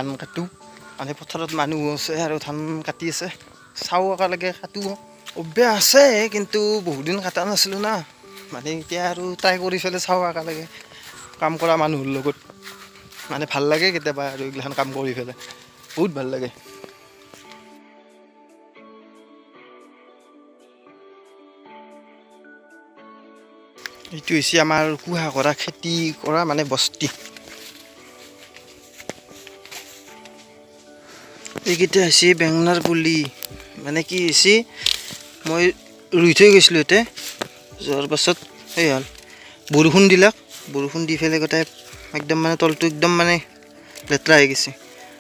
ধান কাটো মানে পথাৰত মানুহ আছে আৰু ধান কাটি আছে চাওঁ একেলগে কাটো অভ্যাস আছে কিন্তু বহুত দিন কাটা নাছিলোঁ না মানে এতিয়া আৰু ট্ৰাই কৰি পেলাই চাওঁ একেলগে কাম কৰা মানুহৰ লগত মানে ভাল লাগে কেতিয়াবা আৰু এইগিলাখান কাম কৰি পেলাই বহুত ভাল লাগে এইটো হৈছে আমাৰ কুঁহা কৰা খেতি কৰা মানে বস্তি এইকেইটা হৈছে বেঙেনাৰ পুলি মানে কি হৈছে মই ৰুই থৈ গৈছিলোঁ ইয়াতে যোৱাৰ পাছত সেই হ'ল বৰষুণ দিলাক বৰষুণ দি পেলাই গোটেই একদম মানে তলটো একদম মানে লেতেৰা হৈ গৈছে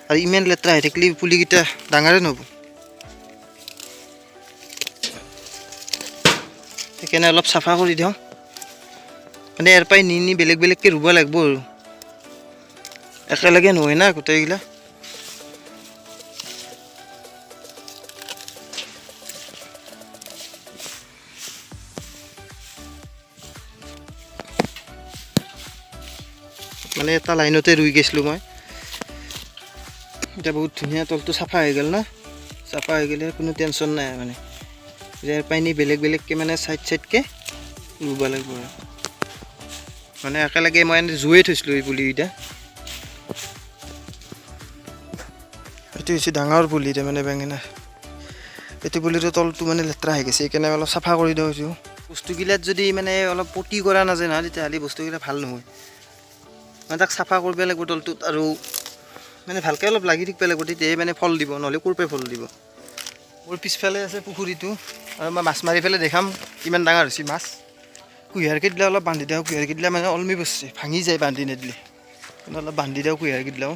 আৰু ইমান লেতেৰা হৈ থাকিলে পুলিকেইটা ডাঙৰে নহ'ব সেইকাৰণে অলপ চাফা কৰি দিওঁ মানে ইয়াৰ পৰাই নি বেলেগ বেলেগকৈ ৰুব লাগিব আৰু একেলগে নহয় না গোটেইগিলা মানে এটা লাইনতে ৰুই গৈছিলোঁ মই এতিয়া বহুত ধুনীয়া তলটো চাফা হৈ গ'ল না চাফা হৈ গ'লে কোনো টেনশ্যন নাই মানে ইয়াৰ পৰাই নি বেলেগ বেলেগকৈ মানে চাইডকৈ ৰুব লাগিব আৰু মানে একেলগে মই এনে জুয়ে থৈছিলোঁ এই পুলিকেইটা এইটো হৈছে ডাঙৰ পুলি তাৰমানে বেঙেনা এইটো পুলিটো তলটো মানে লেতেৰা হৈ গৈছে সেইকাৰণে অলপ চাফা কৰি দিওঁ বস্তুগিলাত যদি মানে অলপ পটি কৰা নাযায় নহয় তেতিয়াহ'লে বস্তুগিলা ভাল নহয় মানে তাক চাফা কৰিব লাগিব তলটোত আৰু মানে ভালকৈ অলপ লাগি থাকিব লাগিব তেতিয়াহে মানে ফল দিব নহ'লে ক'ৰপৰা ফল দিব মোৰ পিছফালে আছে পুখুৰীটো আৰু মই মাছ মাৰি পেলাই দেখাম কিমান ডাঙৰ হৈছে মাছ কুঁহিয়াৰকেইদিলা অলপ বান্ধি দিওঁ কুঁহিয়াৰকেইদিলা মানে অলমি বসছে ভাঙি যায় বান্ধি নিদিলে অলপ বান্ধি দিওঁ কুঁহিয়াৰকেইদিলাও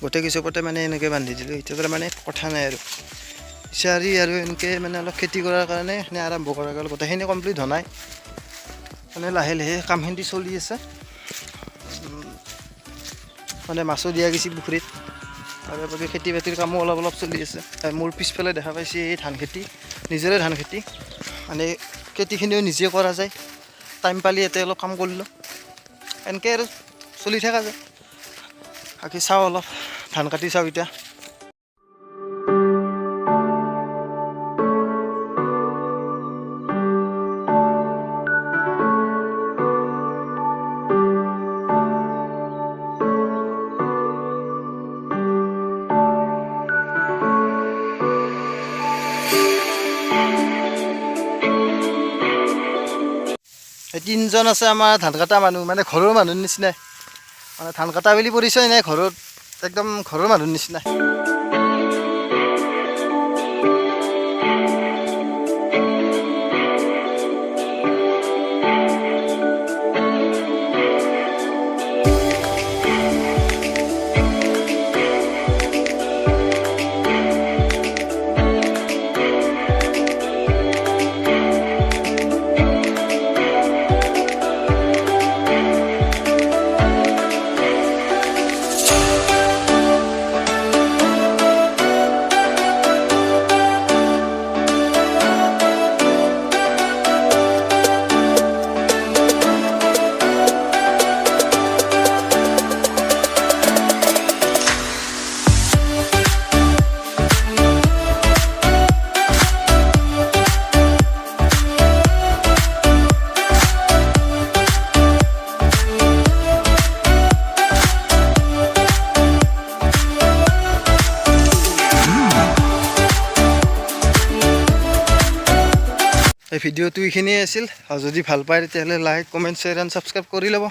গোটেই কিছুপতে মানে এনেকৈ বান্ধি দিলোঁ এতিয়া পৰা মানে কথা নাই আৰু বিচাৰি আৰু এনেকৈ মানে অলপ খেতি কৰাৰ কাৰণে এনে আৰম্ভ কৰা গ'ল গোটেইখিনি কমপ্লিট হোৱা নাই মানে লাহে লাহে কামখিনি চলি আছে মানে মাছো দিয়া গৈছে পুখুৰীত আৰু বাকী খেতি বাতিৰ কামো অলপ অলপ চলি আছে মোৰ পিছফালে দেখা পাইছে এই ধান খেতি নিজৰে ধান খেতি মানে খেতিখিনিও নিজে কৰা যায় টাইম পালি ইয়াতে অলপ কাম কৰিলোঁ এনেকৈ আৰু চলি থকা যায় বাকী চাওঁ অলপ ধান কাটি চাওঁ এতিয়া তিনিজন আছে আমাৰ ধান কটা মানুহ মানে ঘৰৰ মানুহৰ নিচিনাই মানে ধান কটা বুলি পৰিচয় নাই ঘৰত একদম ঘৰৰ মানুহৰ নিচিনা এই ভিডিঅ'টো এইখিনিয়ে আছিল আৰু যদি ভাল পায় তেতিয়াহ'লে like comment share and subscribe কৰি ল'ব